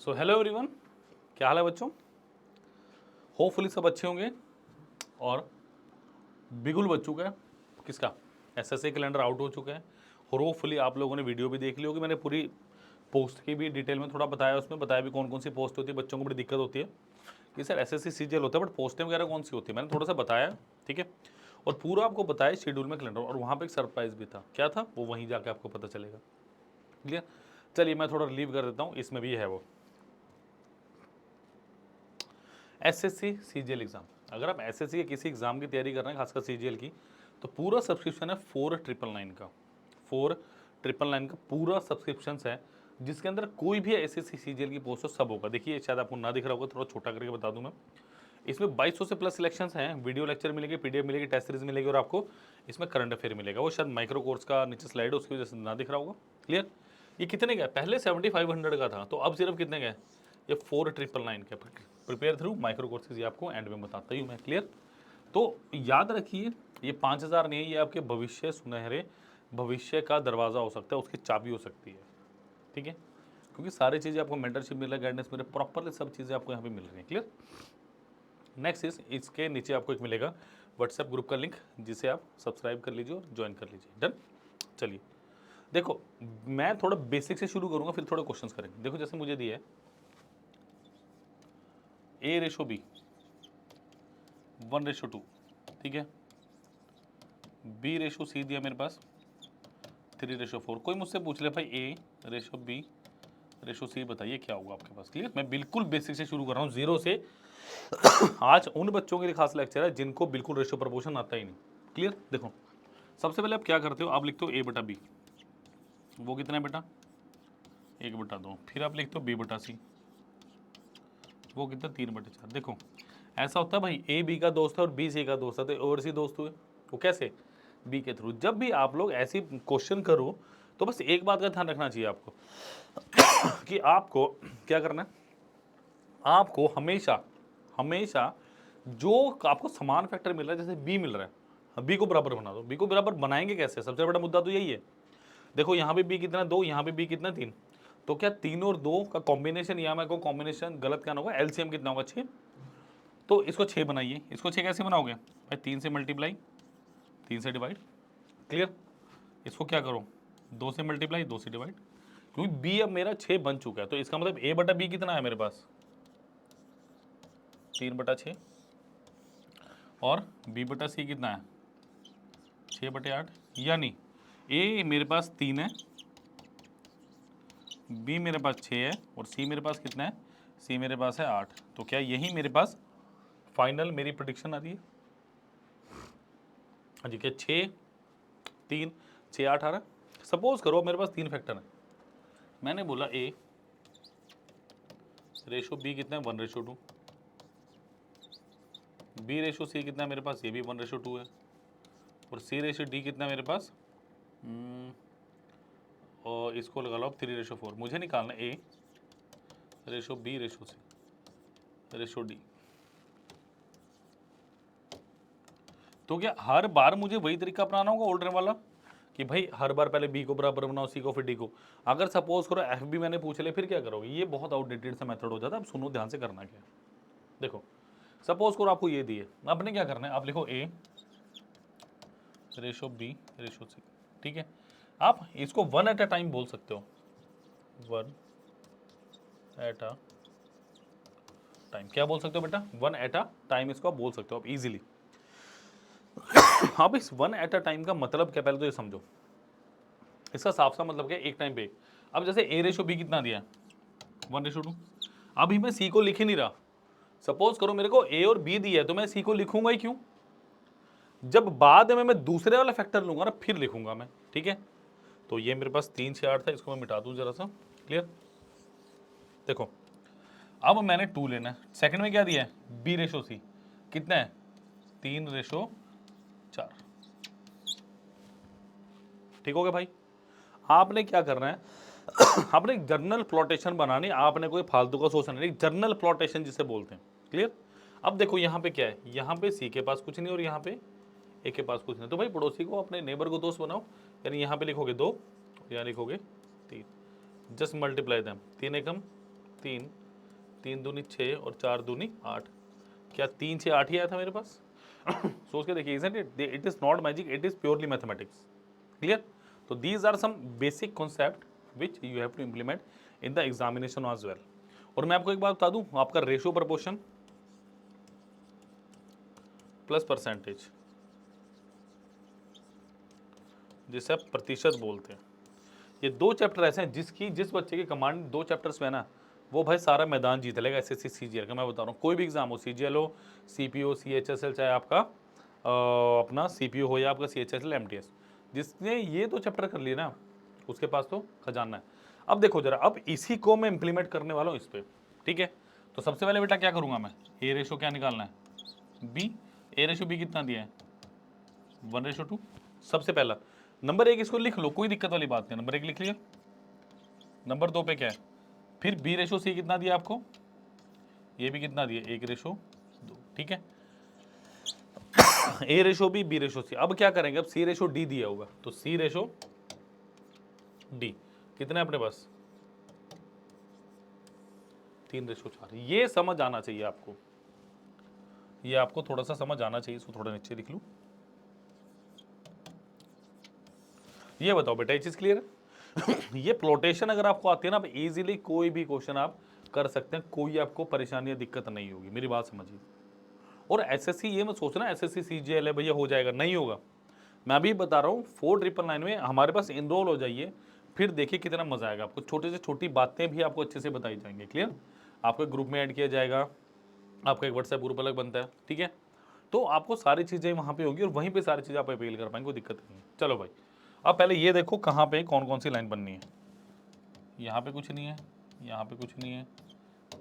So hello everyone, क्या हाल है बच्चों। होपफुली सब अच्छे होंगे और बिगुल बच चुका है किसका, एसएससी कैलेंडर आउट हो चुका है और होपफुली आप लोगों ने वीडियो भी देख ली होगी। मैंने पूरी पोस्ट की भी डिटेल में थोड़ा बताया, उसमें बताया भी कौन कौन सी पोस्ट होती है। बच्चों को बड़ी दिक्कत होती है कि सर एसएससी सीजीएल होता है बट पोस्टें वगैरह कौन सी होती है, मैंने थोड़ा सा बताया, ठीक है। और पूरा आपको बताया शेड्यूल में कैलेंडर, और वहाँ पे एक सरप्राइज भी था। क्या था वो, वहीं जाके आपको पता चलेगा। क्लियर। चलिए मैं थोड़ा रिलीव कर देता हूँ, इसमें भी है वो एसएससी सीजीएल एग्जाम। अगर आप एसएससी के किसी एग्जाम की तैयारी कर रहे हैं, खासकर सीजीएल की, तो पूरा सब्सक्रिप्शन है 4999 का। 4999 का पूरा सब्सक्रिप्शन है, जिसके अंदर कोई भी एसएससी सीजीएल की पोस्ट हो सब होगा। देखिए शायद आपको ना दिख रहा होगा, थोड़ा छोटा करके बता दूं मैं। इसमें 2200 से प्लस सिलेक्शंस हैं, वीडियो लेक्चर मिलेंगे, पीडीएफ मिलेगी, टेस्ट सीरीज मिलेगी और आपको इसमें करंट अफेयर मिलेगा। वो शायद माइक्रो कोर्स का नीचे स्लाइड है, उसकी वजह से ना दिख रहा होगा। क्लियर। ये कितने का है, पहले 7500 का था, तो अब सिर्फ कितने का है, ये 4999 का। प्रिपेयर थ्रू माइक्रो कोर्सेज, ये आपको एंड में बताता ही हूँ मैं। क्लियर। तो याद रखिए, ये 5000 नहीं है, ये आपके भविष्य, सुनहरे भविष्य का दरवाज़ा हो सकता है, उसकी चाबी हो सकती है, ठीक है। क्योंकि सारी चीज़ें आपको मेंटरशिप मिल रहा है, गाइडेंस मिल रहा है, प्रॉपरली सब चीज़ें आपको यहाँ पे मिल रही हैं। क्लियर। नेक्स्ट इज, इसके नीचे आपको एक मिलेगा व्हाट्सएप ग्रुप का लिंक, जिसे आप सब्सक्राइब कर लीजिए और ज्वाइन कर लीजिए। डन। चलिए देखो, मैं थोड़ा बेसिक से शुरू करूंगा, फिर थोड़े क्वेश्चंस करेंगे। देखो जैसे मुझे दिया है A/B 1/2, ठीक है। B/C दिया मेरे पास 3/4। कोई मुझसे पूछ ले भाई A/B/C बताइए क्या होगा आपके पास। क्लियर। मैं बिल्कुल बेसिक से शुरू कर रहा हूँ, जीरो से। आज उन बच्चों के लिए खास लेक्चर है जिनको बिल्कुल रेशियो प्रपोर्शन आता ही नहीं। क्लियर। देखो सबसे पहले आप क्या करते हो, आप लिखते हो A/B, वो कितना है बेटा 1/2। फिर आप लिखते हो B/C, वो कितना 3/4। देखो ऐसा होता है भाई, A B का दोस्त है और B C का दोस्त है, तो और सी दोस्त हुए। वो कैसे, B के थ्रू। जब भी आप लोग ऐसी क्वेश्चन करो तो बस एक बात का ध्यान रखना चाहिए आपको कि आपको क्या करना है, आपको हमेशा हमेशा जो आपको समान फैक्टर मिल रहा है, जैसे B मिल रहा है, B को बराबर बना दो। B को बराबर बनाएंगे कैसे, सबसे बड़ा मुद्दा तो यही है। देखो यहाँ पे B कितना 2, यहाँ पे B कितना 3, तो क्या 3 और 2 का कॉम्बिनेशन, या मैं को कॉम्बिनेशन गलत क्या होगा, एलसीएम कितना होगा 6। तो इसको 6 बनाइए। इसको 6 कैसे बनाओगे भाई, 3 से मल्टीप्लाई, 3 से डिवाइड। क्लियर। इसको क्या करो, 2 से मल्टीप्लाई, 2 से डिवाइड। क्योंकि B अब मेरा 6 बन चुका है, तो इसका मतलब A/B कितना है मेरे पास 3/6, और B/C कितना है 6/8। यानी A मेरे पास 3 है, B मेरे पास 6 है, और C मेरे पास कितना है, C मेरे पास है 8। तो क्या यही मेरे पास फाइनल मेरी प्रेडिक्शन आ रही है। हाँ जी, क्या 6 3 6 8 आ रहा है। सपोज करो मेरे पास 3 फैक्टर है, मैंने बोला A/B कितना है 1/2, B/C कितना है मेरे पास, ये भी 1/2 है, और C/D कितना है मेरे पास, और इसको लगा लो 3/4। मुझे निकालना A/B/C/D। तो क्या हर बार मुझे वही तरीका अपनाना होगा ऑर्डर वाला, कि भाई हर बार पहले B को बराबर बनाओ, C को फिर D को। अगर सपोज करो FB मैंने पूछ लिया, फिर क्या करोगे, ये बहुत आउटडेटेड सा मेथड हो जाता है। अब सुनो ध्यान से, करना क्या है। देखो सपोज करो आपको ये दिए, आपने क्या करना है, आप लिखो A/B/C, ठीक है। आप इसको 1 एट अ टाइम बोल सकते हो, 1 एट अ टाइम। क्या बोल सकते हो बेटा, 1 एट अ टाइम, इसको आप बोल सकते हो आप इजीली। आप इस 1 एट अ टाइम का मतलब क्या, पहले तो ये समझो, इसका साफ सा मतलब क्या है, एक टाइम पे। अब जैसे A/B कितना दिया 1/2, अभी मैं C को लिख ही नहीं रहा। सपोज करो मेरे को A और B दिया है, तो मैं C को लिखूंगा ही क्यों, जब बाद में मैं दूसरे वाला फैक्टर लूंगा ना, फिर लिखूंगा मैं, ठीक है। तो ये मेरे पास 3 6 8 था, इसको मैं मिटा दूं जरा सा। क्लियर। देखो अब मैंने 2 लेना है, सेकंड में क्या दिया है B/C कितना है 3/4। ठीक हो गया भाई। आपने क्या करना है आपने एक जर्नल प्लॉटेशन बनानी, आपने कोई फालतू का सोचना नहीं, जर्नल प्लॉटेशन जिसे बोलते हैं। क्लियर। अब देखो यहाँ पे क्या है, यहाँ पे C के पास कुछ नहीं और यहाँ पे A के पास कुछ नहीं, तो भाई पड़ोसी को, अपने नेबर को दोस्त बनाओ। यानी यहाँ पे लिखोगे 2, यहाँ लिखोगे 3, जस्ट मल्टीप्लाई देम, 3 एकम 3, 3 दूनी 6 और 4 दूनी 8। क्या 3 6 8 ही आया था मेरे पास? सोच के देखिए, isn't it? It is not magic, it is purely mathematics. Clear? तो these are some basic concept which you have to implement in the examination as well. और मैं आपको एक बात बता दूं, आपका रेशियो प्रपोर्शन प्लस परसेंटेज, जिसे आप प्रतिशत बोलते हैं, ये 2 चैप्टर ऐसे हैं जिस बच्चे के कमांड 2 चैप्टर्स में ना, वो भाई सारा मैदान जीत लेगा एसएससी सीजीएल का। मैं बता रहा हूँ, कोई भी एग्जाम हो, सीजीएल हो, सीपीओ, सीएचएसएल, चाहे आपका अपना सीपीओ हो या आपका सीएचएसएल एमटीएस, जिसने ये 2 चैप्टर कर लिए ना, उसके पास तो खजाना है। अब देखो जरा, अब इसी को मैं इंप्लीमेंट करने वाला हूँ इस पर, ठीक है। तो सबसे पहले बेटा क्या करूँगा मैं, ए रेशो क्या निकालना है, बी। ए रेशो बी कितना दिया है, 1:2। सबसे पहला नंबर 1 इसको लिख लो, कोई दिक्कत वाली बात नहीं, नंबर 1 लिख लिया। नंबर 2 पे क्या है, फिर बी रेशो सी कितना दिया आपको, ये भी कितना दिया, 1:2, ठीक है। ए रेशो बी रेशो सी। अब क्या करेंगे, अब सी रेशो डी दिया होगा, तो सी रेशो डी कितना है अपने पास, 3:4। ये समझ आना चाहिए आपको, ये आपको थोड़ा सा समझ आना चाहिए। इसको थोड़ा नीचे लिख लूं। ये बताओ बेटा, ये चीज क्लियर है? ये प्लॉटेशन अगर आपको आती है ना, आप इजीली कोई भी क्वेश्चन आप कर सकते हैं, कोई आपको परेशानी या दिक्कत नहीं होगी, मेरी बात समझिए। और एसएससी ये मत सोचना एसएससी सीजीएल है भैया हो जाएगा, नहीं होगा। मैं अभी बता रहा हूँ, 4999 में हमारे पास इनरोल हो जाइए, फिर देखिए कितना मजा आएगा आपको। छोटे से छोटी बातें भी आपको अच्छे से बताई जाएंगे। क्लियर? आपको एक ग्रुप में ऐड किया जाएगा, आपका एक व्हाट्सएप ग्रुप अलग बनता है, ठीक है। तो आपको सारी चीज़ें वहाँ पे होंगी और वहीं पे सारी चीज़ें आप अपील कर पाएंगे, कोई दिक्कत नहीं है। चलो भाई, अब पहले ये देखो कहाँ पे कौन कौन सी लाइन बननी है। यहाँ पे कुछ नहीं है, यहाँ पे कुछ नहीं है,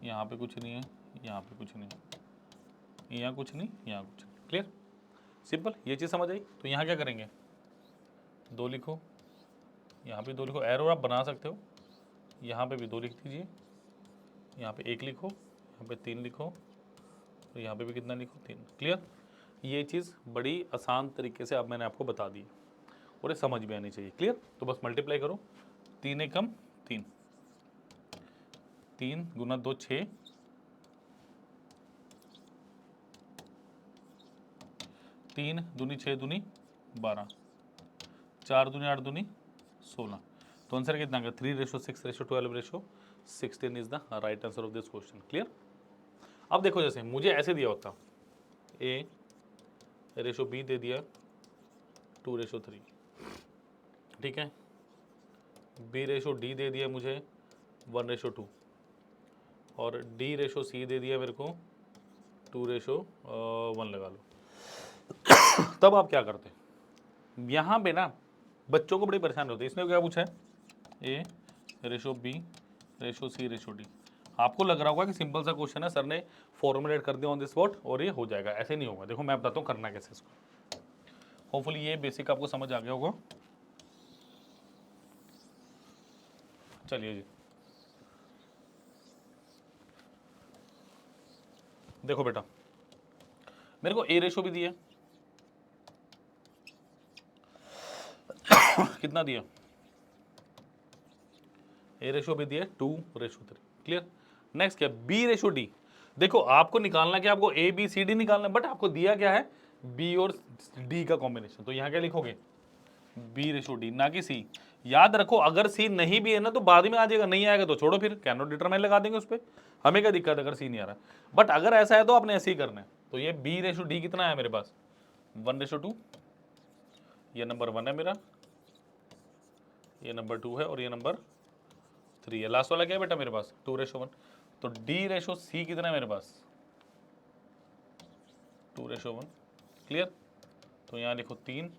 यहाँ पे कुछ नहीं है, यहाँ पे कुछ नहीं, यहाँ कुछ नहीं, यहाँ कुछ नहीं। क्लियर? सिंपल, ये चीज़ समझ आई। तो यहाँ क्या करेंगे, 2 लिखो, यहाँ पे 2 लिखो, एरो आप बना सकते हो, यहाँ पे भी 2 लिख दीजिए, यहाँ पे 1 लिखो, यहाँ पे 3 लिखो, और यहाँ पे भी कितना लिखो, 3। क्लियर? ये चीज़ बड़ी आसान तरीके से अब मैंने आपको बता दी और ये समझ भी आनी चाहिए। क्लियर? तो बस मल्टीप्लाई करो, 3 एकम 3, 3 गुना 2 6, 3 दूनी 6 दूनी 12, 4 दूनी 8 दूनी 16। तो आंसर कितना का 3:6:12:16 is the right answer of this question. Clear? अब देखो, जैसे मुझे ऐसे दिया होता, A/B दे दिया 2:3, ठीक है। B/D दे दिया मुझे 1:2, और D/C दे दिया मेरे को 2:1 लगा लो। तब आप क्या करते हैं, यहाँ पे ना बच्चों को बड़ी परेशानी होती है। इसने क्या पूछा है, A/B/C/D। आपको लग रहा होगा कि सिंपल सा क्वेश्चन है, सर ने फॉर्मुलेट कर दिया ऑन द स्पॉट और ये हो जाएगा। ऐसे नहीं होगा। देखो मैं बताता हूँ करना कैसे इसको। होपफुली ये बेसिक आपको समझ आ गया होगा। चलिए जी, देखो बेटा, मेरे को A/B दिया, कितना दिया, A/B दिया 2:3। क्लियर? नेक्स्ट क्या, B/D। देखो आपको निकालना क्या, आपको ABCD निकालना है, बट आपको दिया क्या है, B और D का कॉम्बिनेशन। तो यहाँ क्या लिखोगे, B/D, ना कि C। याद रखो, अगर C नहीं भी है ना तो बाद में आ जाएगा, नहीं आएगा तो छोड़ो, फिर कैन नॉट डिटरमाइन लगा देंगे उस पर। हमें क्या दिक्कत है अगर C नहीं आ रहा, बट अगर ऐसा है तो आपने ऐसे ही करना है। तो ये B/D कितना है मेरे पास, 1:2। ये नंबर 1 है मेरा, ये नंबर 2 है, और ये नंबर 3 है। लास्ट वाला क्या है बेटा मेरे पास, 2:1। तो D/C कितना है मेरे पास, 2:1। क्लियर? तो यहाँ लिखो 3,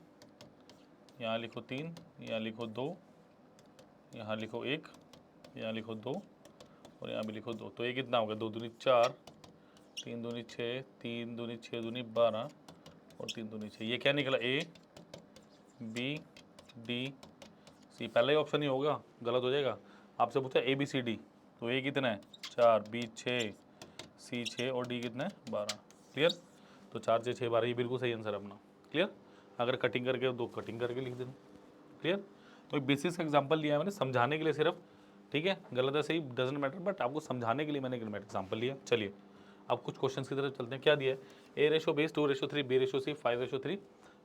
यहाँ लिखो 3, यहाँ लिखो 2, यहाँ लिखो 1, यहाँ लिखो 2, और यहाँ भी लिखो 2। तो ये कितना होगा, 2 दूनी 4, 3 दूनी 6, 3 दूनी 6 दूनी 12, और 3 दूनी 6। ये क्या निकला, A/B/D/C। पहला ही ऑप्शन ही होगा, गलत हो जाएगा। आपसे पूछा ABCD, तो A कितना है 4, B 6, C 6, और D कितना है 12। क्लियर? तो 4 6 6 12, ये बिल्कुल सही आंसर अपना। क्लियर? अगर कटिंग करके 2 कटिंग करके लिख देना। क्लियर? तो एक बेसिक एग्जांपल लिया है मैंने समझाने के लिए सिर्फ, ठीक है, गलत है सही डजेंट मैटर, बट आपको समझाने के लिए मैंने एग्जाम्पल लिया। चलिए अब कुछ क्वेश्चन की तरफ चलते हैं। क्या दिया है, A ratio B 2:3, B ratio C 5:3,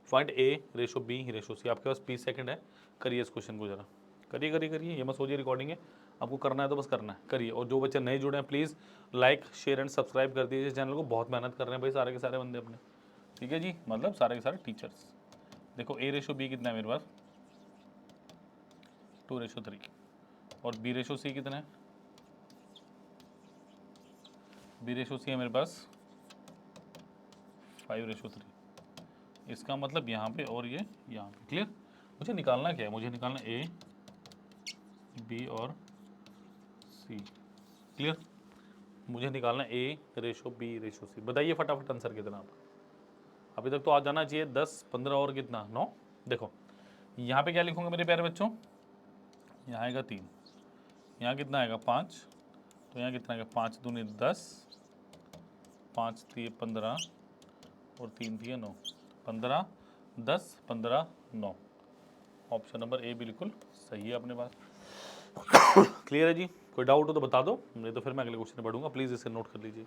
find A ratio B ratio सी। आपके पास 20 सेकंड है, करिए इस क्वेश्चन को जरा, करिए करिए करिए, ये मत सोचिए रिकॉर्डिंग है, आपको करना है तो बस करना है, करिए। और जो बच्चे नए जुड़े हैं please like share and subscribe कर दीजिए चैनल को, बहुत मेहनत कर रहे हैं भाई सारे के सारे बंदे अपने, ठीक है जी, मतलब सारे के सारे टीचर्स। देखो ए रेशो बी कितना है मेरे पास 2:3, और बी रेशो सी कितना है, बी रेशो सी है मेरे पास 5:3। इसका मतलब यहाँ पे और ये यहाँ पे, क्लियर। मुझे निकालना क्या है, मुझे निकालना ए बी और सी, क्लियर। मुझे निकालना ए रेशो बी रेशो सी। बताइए फटाफट आंसर कितना आप, अभी तक तो आ जाना चाहिए 10 15 और कितना 9। देखो यहाँ पे क्या लिखूंगा मेरे प्यारे बच्चों, यहाँ आएगा 3, यहाँ कितना आएगा 5, तो यहाँ कितना आएगा 5 दूनी 10, 5 3 15 और 3 3 9, 15 10 15 9। ऑप्शन नंबर ए बिल्कुल सही है अपने पास। क्लियर है जी, कोई डाउट हो तो बता दो, नहीं तो फिर मैं अगले क्वेश्चन में बढ़ूंगा, प्लीज़ इसे नोट कर लीजिए।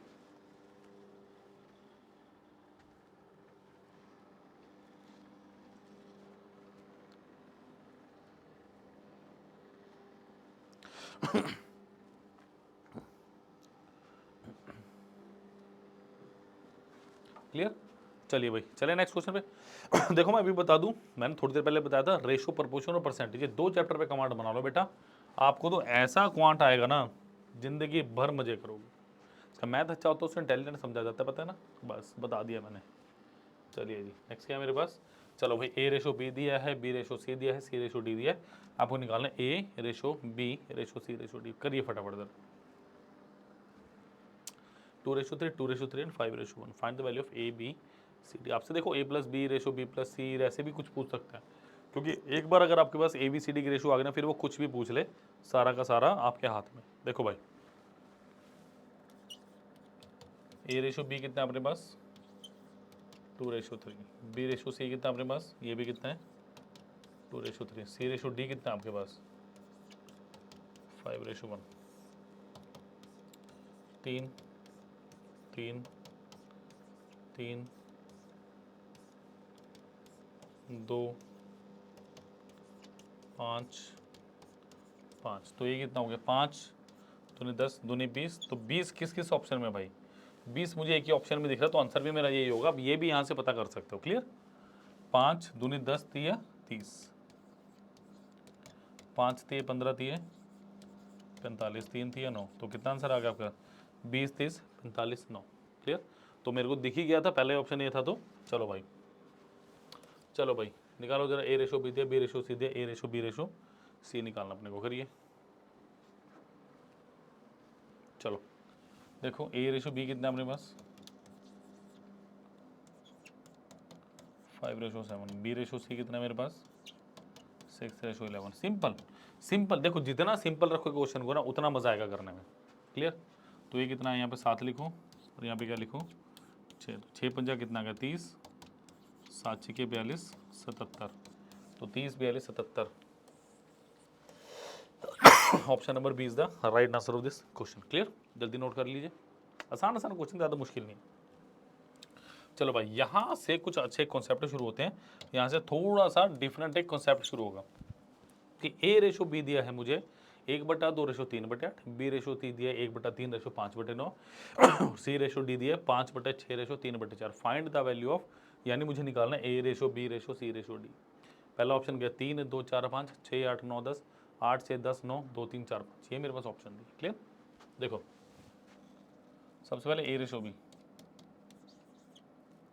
क्लियर, चलिए भाई चलिए नेक्स्ट क्वेश्चन पे। देखो मैं अभी बता दूं, मैंने थोड़ी देर पहले बताया था रेशो प्रपोर्शन और परसेंटेज, ये 2 चैप्टर पे कमांड बना लो बेटा, आपको तो ऐसा क्वांट आएगा ना, जिंदगी भर मजे करोगे। इसका मैथ अच्छा होता है, उसमें इंटेलिजेंट समझा जाता है, पता है ना, बस बता दिया मैंने। चलिए जी नेक्स्ट क्या है मेरे पास, चलो भाई ए रेशो बी दिया है, बी रेशो सी दिया है, सी रेशो डी दिया है, आपको निकालना है A ratio B ratio C ratio D. करिए फटाफट जरा, 2:3, 2:3 and 5:1। Find the value of A B C D. आपसे देखो A plus B ratio B plus C ऐसे भी कुछ पूछ सकता है, क्योंकि एक बार अगर आपके पास ए बी सी डी की रेशो आ गई ना, फिर वो कुछ भी पूछ ले, सारा का सारा आपके हाथ में। देखो भाई ए रेशो बी कितना है अपने पास 2:3, बी रेशो सी कितना अपने पास, ये भी कितना है 2:3, सी रेशो डी कितना है आपके पास 5:1। 3 3 3 2 5 5, तो ये कितना हो गया 5 दूनी 10 दूनी 20, तो 20 किस किस ऑप्शन में भाई, 20 मुझे एक ही ऑप्शन में दिख रहा है, तो आंसर भी मेरा यही होगा। अब ये भी यहाँ से पता कर सकते हो, क्लियर। 5 दूनी 10 3 30, 5 3 15 3 45, 3 3 9, तो कितना आंसर आ गया आपका 20 30 45 9, क्लियर। तो मेरे को दिख ही गया था, पहले ऑप्शन ये था, तो चलो भाई चलो भाई निकालो जरा, ए रेशो बी दिया, बी रेशो सी दिया, ए रेशो बी रेशो सी निकालना अपने को, करिए। चलो देखो ए रेशो बी कितना अपने पास 5:7, बी रेशो सी कितना मेरे पास 6:11। सिंपल सिंपल, देखो जितना सिंपल रखो क्वेश्चन को ना, उतना मजा आएगा करने में, क्लियर। तो ये कितना है, यहाँ पे 7 लिखो, और यहाँ पे क्या लिखो 6, 6 पंजा कितना आ गया 30, 7 6 के 42 77, तो 30 42 77। Option number B is the right answer of this question, clear. जल्दी नोट कर लीजिए, आसान आसान क्वेश्चन, ज़्यादा मुश्किल नहीं। चलो भाई यहाँ से कुछ अच्छे कॉन्सेप्ट शुरू होते हैं, यहाँ से थोड़ा सा डिफरेंट एक कॉन्सेप्ट शुरू होगा कि ए रेशो बी दिया है मुझे 1/2/3/8, बी रेशो सी दिया है 1/3/5/9, सी रेशो डी दिया है 5/6/3/4। फाइंड द वैल्यू ऑफ, यानी मुझे निकालना है A ratio B ratio C ratio D. पहला ऑप्शन गया 3 2 4 5 6 8 9 10, 8 6 10 9 2 3 4 5, ये मेरे पास ऑप्शन दी, क्लियर। देखो सबसे पहले ए रेशो बी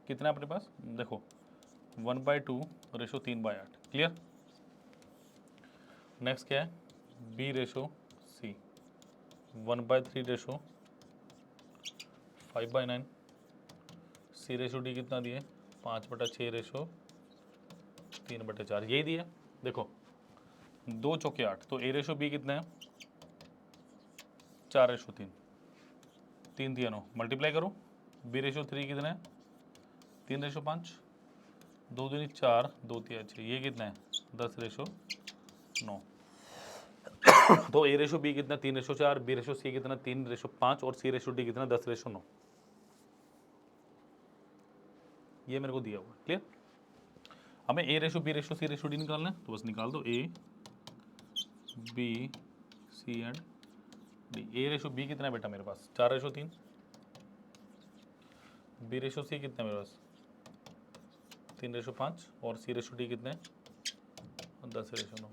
कितना है अपने पास, देखो 1/2/3/8, क्लियर। नेक्स्ट क्या है, बी रेशो सी 1/3/5/9, सी रेशो डी कितना दिए 5/6/3/4, यही दिया। देखो 2 चौके 8, तो ए रेशो बी कितना है 4/3, 3 3 9, मल्टीप्लाई करो। बी रेशो 3 कितना है 3/5, 2 दूनी 4 2 3 6, ये कितना है 10/9। तो ए रेशो बी कितना 3:4, बी रेशो सी कितना 3:5 और सी रेशो डी कितना 10:9। ये मेरे को दिया हुआ, क्लियर। हमें A ratio B ratio C ratio D निकालना है, तो बस निकाल दो A B C and D. A ratio B कितना है बेटा मेरे पास 4:3, बी रेशो सी कितना है मेरे पास 3:5 और सी रेशो डी कितने 10:9।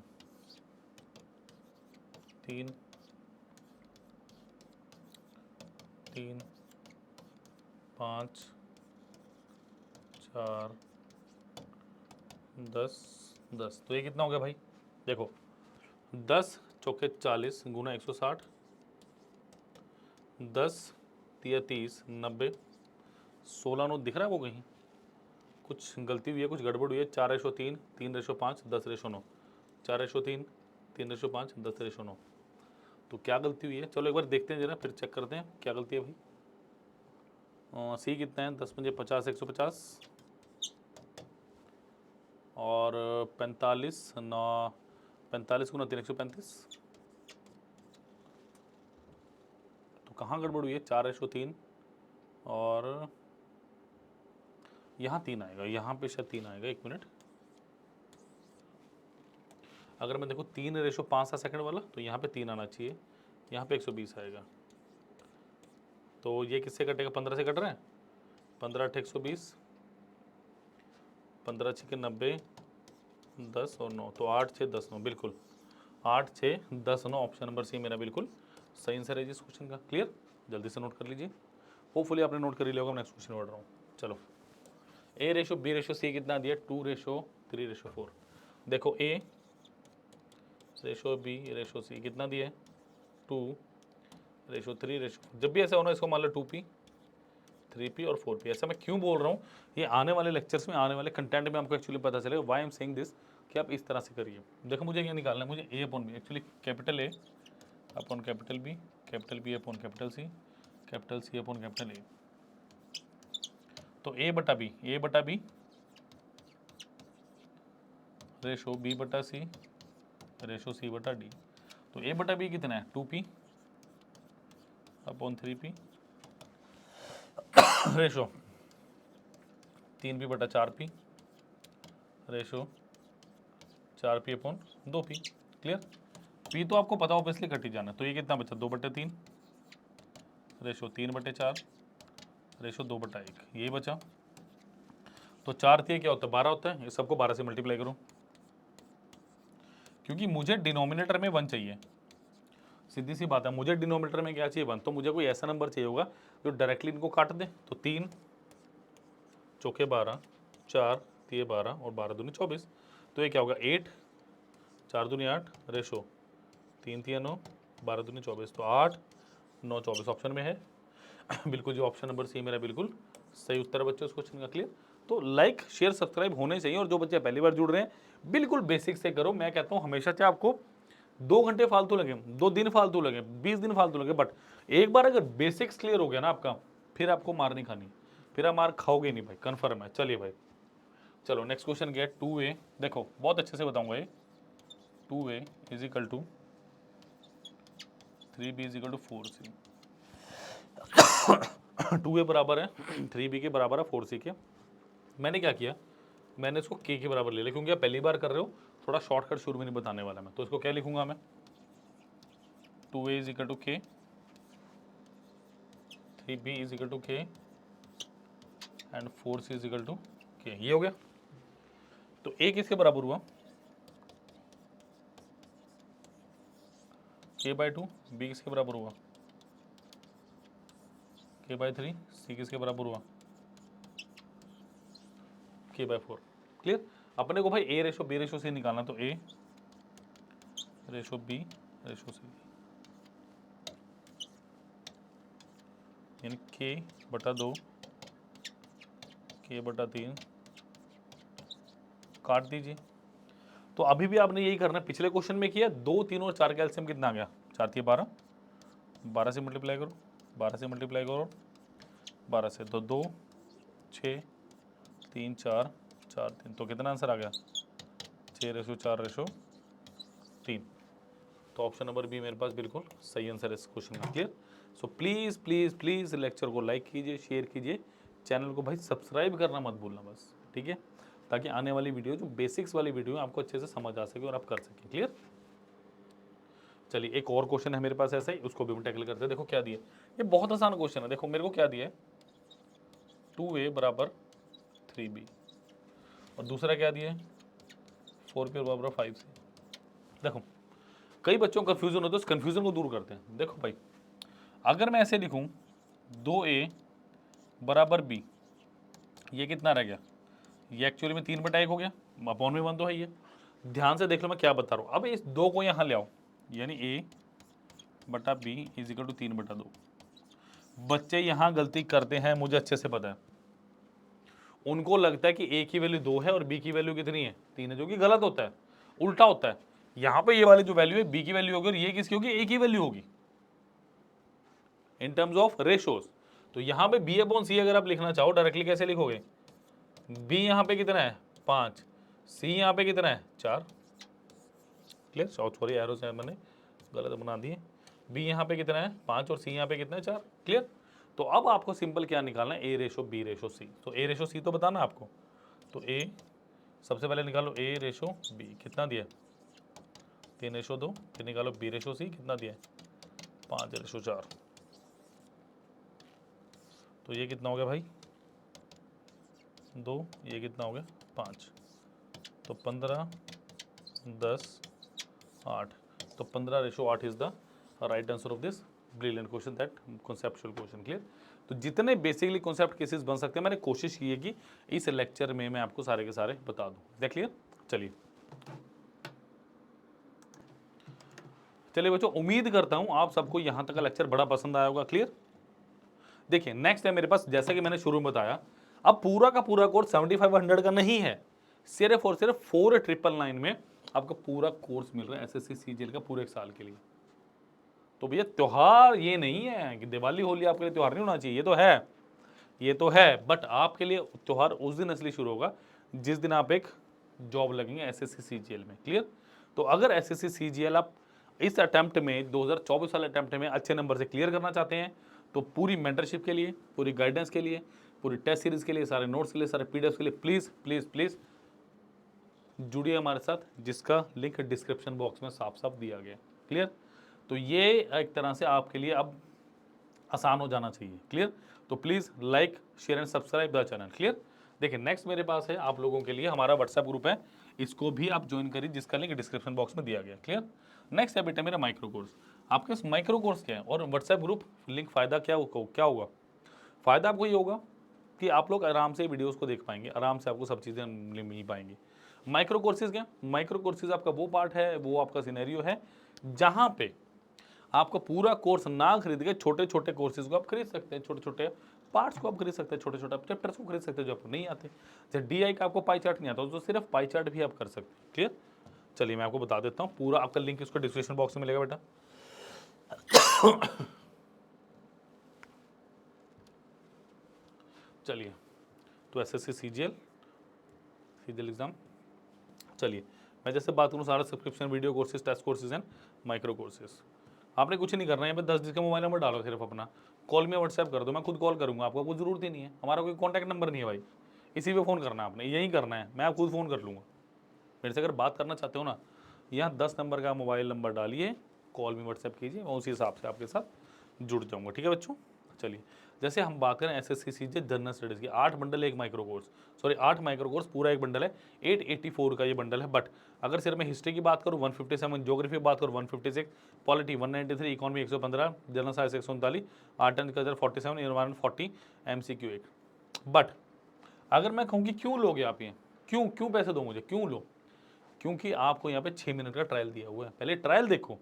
3 3 5 4 10 10। तो ये कितना हो गया भाई, देखो 10 चौके 40 गुना 160, 10 तिया 30 90, 16 नोट दिख रहा है वो कहीं कुछ गलती हुई है, कुछ गड़बड़ हुई है। 4:3 3:5 10:9, 4:3 3:5 10:9। तो क्या गलती हुई है, चलो एक बार देखते हैं जरा, फिर चेक करते हैं क्या गलती है भाई। सी कितना है 10 पंजे 50 150 और 45 9 45 गुना 3 135। तो कहाँ गड़बड़ हुई है 4:3 और यहाँ 3 आएगा, यहाँ पे शायद 3 आएगा, 1 मिनट। अगर मैं देखो 3:5 था सेकंड वाला, तो यहाँ पे 3 आना चाहिए, यहाँ पे 120 आएगा। तो ये किससे कटेगा 15 से कट रहा है, 15 8 120, 15 6 90 10 और 9, तो 8 6 10 9, बिल्कुल 8 6 10 9। ऑप्शन नंबर सी मेरा बिल्कुल सही आंसर है जिस क्वेश्चन का, क्लियर। जल्दी से नोट कर लीजिए, होपफुली आपने नोट कर लिया होगा। नेक्स्ट क्वेश्चन बढ़ रहा हूँ, चलो। ए रेशो बी रेशो सी कितना दिया 2:3:4। देखो ए रेशो बी रेशो सी कितना दिया है 2:3:4। जब भी ऐसा होना इसको मान लो 2p 3p और 4p। ऐसा मैं क्यों बोल रहा हूँ, ये आने वाले लेक्चर्स में आने वाले कंटेंट में आपको एक्चुअली पता चलेगा why I am saying this, कि आप इस तरह से करिए। देखो मुझे ये निकालना है, मुझे A upon B, actually capital A upon capital B upon capital C upon capital A. तो ए बटा बी रेशो बी बटा सी रेशो सी बटा डी। तो ए बटा बी कितना है 2p upon 3p ratio 3p बटा 4p ratio 4p upon 2p, clear. p तो आपको पता ऑब्वियसली कट ही जाना है, तो ये कितना बचा 2/3 रेशो 3/4 रेशो 2/1, ये बचा। तो 4 3 क्या होता है 12 होता है, ये सबको 12 से मल्टीप्लाई करो, क्योंकि मुझे डिनोमिनेटर में 1 चाहिए। सीधी सी बात है, मुझे डिनोमिनेटर में क्या चाहिए 1, तो मुझे कोई ऐसा नंबर चाहिए होगा जो डायरेक्टली इनको काट दे। तो 3 चौके 12 4 3 12 और 12 दूनी 24। तो ये क्या होगा 8 4 दूनी 8 रेशो 3 3 9 12 दूनी 24। तो 8 9 24 ऑप्शन में है बिल्कुल जो ऑप्शन नंबर सी मेरा बिल्कुल सही उत्तर है बच्चों इस क्वेश्चन का, क्लियर। तो लाइक शेयर सब्सक्राइब होने चाहिए, और जो बच्चे पहली बार जुड़ रहे हैं बिल्कुल बेसिक से करो। मैं कहता हूँ हमेशा चाहे आपको 2 घंटे फालतू लगे, 2 दिन फालतू लगे, 20 दिन फालतू लगे, बट एक बार अगर बेसिक्स क्लियर हो गया ना आपका, फिर आपको मार नहीं खानी, फिर आप मार खाओगे नहीं भाई, कन्फर्म है। चलिए भाई, चलो नेक्स्ट क्वेश्चन क्या है 2a। देखो बहुत अच्छे से बताऊंगा ये। 2a is equal to 3b is equal to 4c। 2a बराबर है 3b के बराबर है 4c के। मैंने क्या किया, मैंने इसको k के बराबर ले लिया, क्योंकि आप पहली बार कर रहे हो, थोड़ा शॉर्टकट शुरू में नहीं बताने वाला मैं। तो इसको क्या लिखूंगा मैं 2a is equal to k 3b is equal to k and 4c is equal to k। ये हो गया। तो a किसके बराबर हुआ k/2, b किसके बराबर हुआ k/3, c किसके बराबर हुआ k/4, क्लियर। अपने को भाई a ratio b ratio c निकालना, तो a ratio b ratio c यानी k/2 k/3 काट दीजिए। तो अभी भी आपने यही करना है, पिछले क्वेश्चन में किया 2 3 और 4 का एलसीएम कितना आ गया 4 3 12, 12 से मल्टीप्लाई करो 12 से मल्टीप्लाई करो 12 से, तो 2 6 3 4 4 3, तो कितना आंसर आ गया 6/4/3। तो ऑप्शन नंबर बी मेरे पास बिल्कुल सही आंसर है इस क्वेश्चन का। Clear. So please please please lecture को लाइक कीजिए, शेयर कीजिए, चैनल को भाई सब्सक्राइब करना मत भूलना बस, ठीक है, ताकि आने वाली वीडियो जो बेसिक्स वाली वीडियो है आपको अच्छे से समझ आ सके और आप कर सकें। क्लियर। चलिए एक और क्वेश्चन है मेरे पास ऐसा ही, उसको भी हम टैकल करते हैं। देखो क्या दिया, ये बहुत आसान क्वेश्चन है। देखो मेरे को क्या दिया है, 2a बराबर 3b, और दूसरा क्या दिया है, 4p बराबर 5c। देखो कई बच्चों को कन्फ्यूजन होता है, उस कन्फ्यूजन को दूर करते हैं। देखो भाई, अगर मैं ऐसे लिखूं 2a बराबर b, ये कितना रह गया, ये एक्चुअली में 3/1 हो गया, अपॉन में 1 तो है ये। ध्यान से देख लो मैं क्या बता रहा हूँ। अब इस 2 को यहाँ ले आओ, यानी a/b इज इक्वल टू 3/2। बच्चे यहाँ गलती करते हैं, मुझे अच्छे से पता है। उनको लगता है कि a की वैल्यू 2 है और b की वैल्यू कितनी है, 3 है, जो कि गलत होता है, उल्टा होता है। यहाँ पे ये वाली जो वैल्यू है b की वैल्यू होगी और ये किसकी होगी, a की वैल्यू होगी इन टर्म्स ऑफ रेशोज। तो यहाँ पे b/c अगर आप लिखना चाहो डायरेक्टली कैसे लिखोगे, b यहाँ पे कितना है 5, c यहाँ पे कितना है 4। क्लियर। सॉरी एरो से मैंने गलत बना दिए। b यहाँ पे कितना है 5 और c यहाँ पे कितना है 4। क्लियर। तो अब आपको सिंपल क्या निकालना है, a/b/c। तो a/c तो बताना आपको, तो a सबसे पहले निकालो a/b कितना दिया 3/2, फिर निकालो b/c कितना दिया 5/4। तो ये कितना हो गया भाई 2, ये कितना हो गया 5, तो 15 10 8, तो 15/8 is the right answer of this brilliant question, that conceptual question. Clear. तो जितने बेसिकली कॉन्सेप्ट केसेस बन सकते हैं मैंने कोशिश की है कि इस लेक्चर में मैं आपको सारे के सारे बता दूं। देख लिया। चलिए चलिए बच्चों, उम्मीद करता हूं आप सबको यहां तक का लेक्चर बड़ा पसंद आया होगा। क्लियर। देखिए नेक्स्ट है मेरे पास, जैसा कि मैंने शुरू में बताया, अब पूरा का पूरा कोर्स 7500 का नहीं है, सिर्फ और सिर्फ 4999 में आपका पूरा कोर्स मिल रहा है एसएससी सीजीएल का पूरे एक साल के लिए। तो भैया त्योहार ये नहीं है कि दिवाली होली आपके लिए त्योहार नहीं होना चाहिए, ये तो है, बट आपके लिए त्योहार उस दिन असली शुरू होगा जिस दिन आप एक जॉब लगेंगे एसएससी सीजीएल में। क्लियर। तो अगर एसएससी सीजीएल आप इस अटेम्प्ट में 2024 वाले अटेम्प्ट में अच्छे नंबर से क्लियर करना चाहते हैं, तो पूरी मेंटरशिप के लिए, पूरी गाइडेंस के लिए, पूरी टेस्ट सीरीज के लिए, सारे नोट्स के लिए, सारे पीडीएफ के लिए प्लीज़ प्लीज़ प्लीज़ जुड़िए हमारे साथ, जिसका लिंक डिस्क्रिप्शन बॉक्स में साफ साफ दिया गया। क्लियर। तो ये एक तरह से आपके लिए अब आसान हो जाना चाहिए। क्लियर। तो please like share and subscribe the channel. Clear. देखिए नेक्स्ट मेरे पास है आप लोगों के लिए हमारा व्हाट्सएप ग्रुप है, इसको भी आप ज्वाइन करिए, जिसका लिंक डिस्क्रिप्शन बॉक्स में दिया गया। क्लियर। नेक्स्ट है बेटा मेरा माइक्रो कोर्स। आपके इस माइक्रो कोर्स क्या है और व्हाट्सएप ग्रुप लिंक फ़ायदा क्या होगा, फ़ायदा आपको ये होगा कि आप लोग आराम से वीडियोस को देख पाएंगे, आराम से आपको सब चीज़ें मिल पाएंगी। माइक्रो कोर्सेज क्या, माइक्रो कोर्सेज आपका वो पार्ट है, वो आपका सिनेरियो है जहाँ पे आपका पूरा कोर्स ना खरीद के छोटे छोटे कोर्सेज को आप खरीद सकते हैं, छोटे छोटे पार्ट्स को आप खरीद सकते हैं, छोटे छोटे चैप्टर्स को खरीद सकते हैं जो आपको नहीं आते। जैसे डीआई का आपको पाई चार्ट नहीं आता, तो सिर्फ पाई चार्ट भी आप कर सकते हैं। क्लियर। चलिए मैं आपको बता देता हूँ, पूरा आपका लिंक इसको डिस्क्रिप्शन बॉक्स में मिलेगा बेटा। चलिए तो एसएससी सीजीएल एग्जाम, चलिए मैं जैसे बात करूँ सारा subscription video courses, test courses and micro courses, आपने कुछ नहीं करना है, यहाँ पे 10 का मोबाइल नंबर डालो, सिर्फ अपना कॉल में व्हाट्सएप कर दो, मैं खुद कॉल करूँगा, आपको कोई ज़रूरत ही नहीं है, हमारा कोई कॉन्टैक्ट नंबर नहीं है भाई, इसी पे फ़ोन करना है आपने, यही करना है, मैं आप खुद फ़ोन कर लूँगा। मेरे से अगर बात करना चाहते हो ना, यहाँ 10 नंबर का मोबाइल नंबर डालिए, कॉल में व्हाट्सएप कीजिए, मैं उसी हिसाब से आपके साथ जुड़ जाऊँगा। ठीक है बच्चों। चलिए जैसे हम बात करें एसएससी सीजीएल जनरल स्टडीज़ की, 8 बंडल है एक micro course, sorry 8 micro course पूरा एक बंडल है, 884 का ये बंडल है। बट अगर सिर्फ मैं हिस्ट्री की बात करूँ 157, ज्योग्राफी की बात करूँ 156, polity 193, economy 115, general science 139, art and culture 47, environment 40, MCQ 1। But अगर मैं कहूँ कि क्यों लोगे आप ये, क्यों पैसे दो मुझे, क्यों लो, क्योंकि आपको यहाँ पे 6 मिनट का ट्रायल दिया हुआ है। पहले ट्रायल देखो,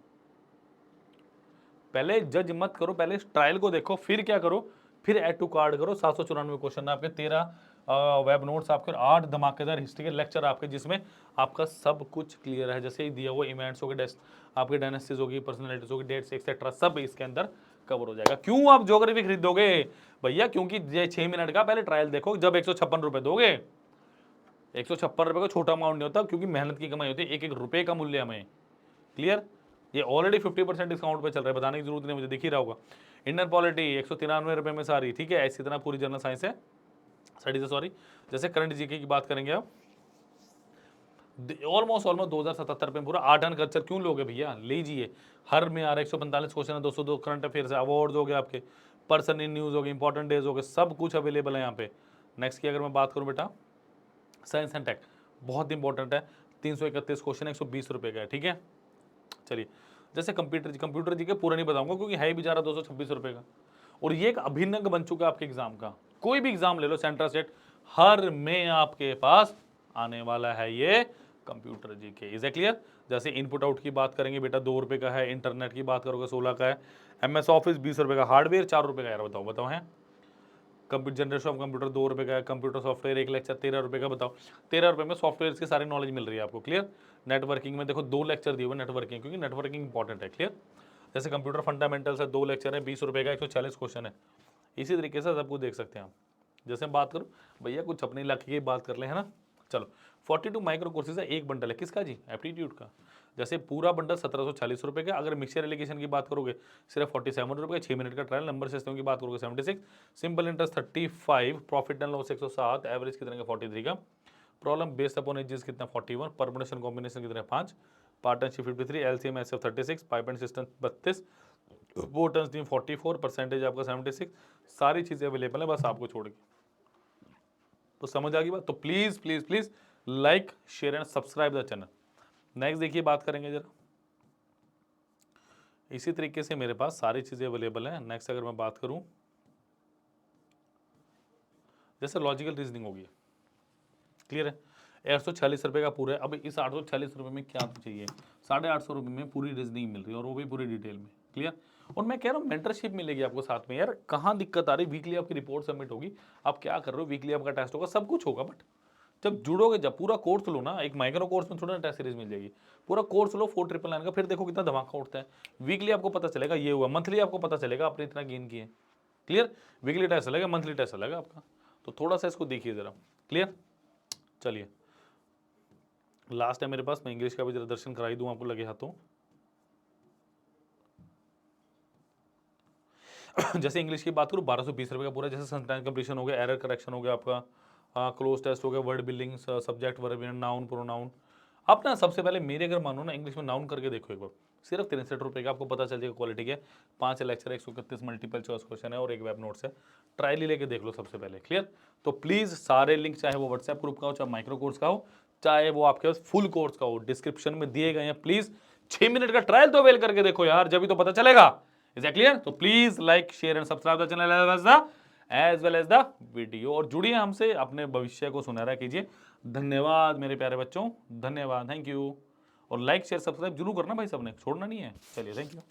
पहले जज मत करो, पहले ट्रायल को देखो, फिर क्या करो, फिर ऐड टू कार्ड करो। 794 क्वेश्चन आपके, 13 वेब नोट्स आपके, 8 धमाकेदार हिस्ट्री के लेक्चर आपके, जिसमें आपका सब कुछ क्लियर है। जैसे ही दिया हुआ इवेंट्स हो गए, आपके डायनेस्टीज होगी, पर्सनैलिटीज होगी, डेट्स एक्सेट्रा, सब इसके अंदर कवर हो जाएगा। क्यों आप ज्योग्राफी खरीदोगे भैया, क्योंकि ये 6 मिनट का पहले ट्रायल देखो। जब 156 रुपये दोगे, 156 रुपये का छोटा अमाउंट नहीं होता, क्योंकि मेहनत की कमाई होती है, एक एक रुपये का मूल्य हमें। क्लियर। ये ऑलरेडी 50% डिस्काउंट पे चल रहा है, बताने की जरूरत नहीं, मुझे दिख ही रहा होगा। इंडियन पॉलिटी 193 रुपये में सारी, ठीक है। इसी तरह पूरी जनरल साइंस है, स्टडी से सॉरी। जैसे करंट जीके की बात करेंगे आप, ऑलमोस्ट 2077 पे पूरा आर्ट एंड कल्चर क्यों लोगे भैया, लीजिए। हर में आ रहा है, 145 क्वेश्चन है, 202 करंट अफेयर्स है, अवार्ड हो गए आपके, पर्सन इन न्यूज़ हो गए, इंपॉर्टेंट डेज हो गए, सब कुछ अवेलेबल है यहाँ पे। नेक्स्ट की अगर मैं बात करूँ बेटा, साइंस एंड टेक बहुत इंपॉर्टेंट है, 331 क्वेश्चन 120 रुपये का है, ठीक है। चलिए, जैसे कंप्यूटर जी के पूरा नहीं बताऊंगा क्योंकि है भी जा रहा 226 रुपये का, और ये एक अभिन्न बन चुका है आपके एग्जाम का। कोई भी एग्जाम ले लो सेंट्रल स्टेट, हर में आपके पास आने वाला है ये कंप्यूटर जी के। Is a clear. जैसे इनपुट आउट की बात करेंगे बेटा 2 रुपये का है, इंटरनेट की बात करोगे 16 का है, MS ऑफिस 20 रुपये का, हार्डवेयर 4 रुपये का, यार बताओ बताओ है। जनरेशन ऑफ कंप्यूटर 2 रुपये का है, कंप्यूटर सॉफ्टवेयर एक लेक्चर 13 रुपये का, बताओ 13 रुपये में सॉफ्टवेयर की सारी नॉलेज मिल रही है आपको। क्लियर। नेटवर्किंग में देखो 2 लेक्चर दिए हुए नेटवर्किंग, क्योंकि नेटवर्किंग इंपॉर्टेंट है। क्लियर। जैसे कंप्यूटर फंडामेंटल्स है, 2 लेक्चर है, 20 रुपये का, 140 क्वेश्चन है। इसी तरीके से सब कुछ देख सकते हैं आप। जैसे हम बात करूँ भैया कुछ अपने इलाके की बात कर ले, है ना। चलो 42 माइक्रो कोर्सेज है, एक बंडल है, किसका जी, एप्टीट्यूड का। जैसे पूरा बंडल 1740 रुपये का। अगर मिक्सचर एलिगेशन की बात करोगे सिर्फ 47 रुपये, 6 मिनट का ट्रायल। नंबर सिस्टम की बात करोगे 76, simple interest 35, profit and loss 107, average कितने का 43 का, प्रॉब्लम बेस्ड अपॉन एजेस कितना 41, परमुटेशन कॉम्बिनेशन कितने 5, partnership 53, LCM SF 36, pipe and system 32, वो टर्न्स टीम 44, परसेंटेज आपका 76, सारी चीज़ें अवेलेबल है, बस आपको छोड़ के। तो समझ आ गई बात। तो please please please like share and subscribe the channel. Next देखिए बात करेंगे जरा, इसी तरीके से मेरे पास सारी चीज़ें अवेलेबल हैं। नेक्स्ट अगर मैं बात करूं, जैसे लॉजिकल रीजनिंग होगी, क्लियर है, 846 रुपये का पूरा है। अब इस 846 रुपये में क्या चाहिए, 850 रुपये में पूरी रीजनिंग मिल रही है, और वो भी पूरी डिटेल में। क्लियर। और मैं कह रहा हूँ मेंटरशिप मिलेगी आपको साथ में। यार कहाँ दिक्कत आ रही, वीकली आपकी रिपोर्ट सबमिट होगी, आप क्या कर रहे हो, वीकली आपका टेस्ट होगा, सब कुछ होगा, बट जब जुड़ोगे, जब पूरा कोर्स लो ना, एक माइक्रो कोर्स में थोड़ा ना टेस्ट सीरीज मिल जाएगी, पूरा कोर्स लो 4999 का, फिर देखो कितना धमाका उठता है। वीकली आपको पता चलेगा ये हुआ, मंथली आपको पता चलेगा आपने इतना गेन किए। क्लियर। वीकली टेस्ट चलेगा, मंथली टेस्ट चलेगा आपका, तो थोड़ा सा इसको देखिए जरा। क्लियर। चलिए लास्ट है मेरे पास, मैं इंग्लिश का भी जरा दर्शन कराई दूं आपको लगे हाथों। जैसे इंग्लिश की बात करूँ 1220 रुपये का पूरा, जैसे सेंटेंस कंप्लीशन हो गया, एरर करेक्शन हो गया आपका, क्लोज टेस्ट हो गया, word building, subject verb, noun pronoun. आप ना सबसे पहले मेरे अगर मानो ना, इंग्लिश में नाउन करके देखो एक बार, सिर्फ 63 रुपये का, आपको पता चल जाएगा क्वालिटी के। 5 लेक्चर, 131 मल्टीपल चॉइस क्वेश्चन है, और एक वेब नोट्स है, ट्रायल ही लेके देख लो सबसे पहले। क्लियर। तो प्लीज़ सारे लिंक, चाहे वो व्हाट्सएप ग्रुप का हो, चाहे माइक्रो कोर्स का हो, चाहे वो आपके पास फुल कोर्स का हो, डिस्क्रिप्शन में दिए गए हैं। प्लीज़ 6 मिनट का ट्रायल तो अवेल करके देखो यार, जब भी तो पता चलेगा। Is that clear. तो please like share and subscribe the channel as well as the video, और जुड़िए हमसे, अपने भविष्य को सुनहरा कीजिए। धन्यवाद मेरे प्यारे बच्चों, धन्यवाद, थैंक यू। और लाइक शेयर सब्सक्राइब जरूर करना भाई, सबने छोड़ना नहीं है। चलिए, थैंक यू।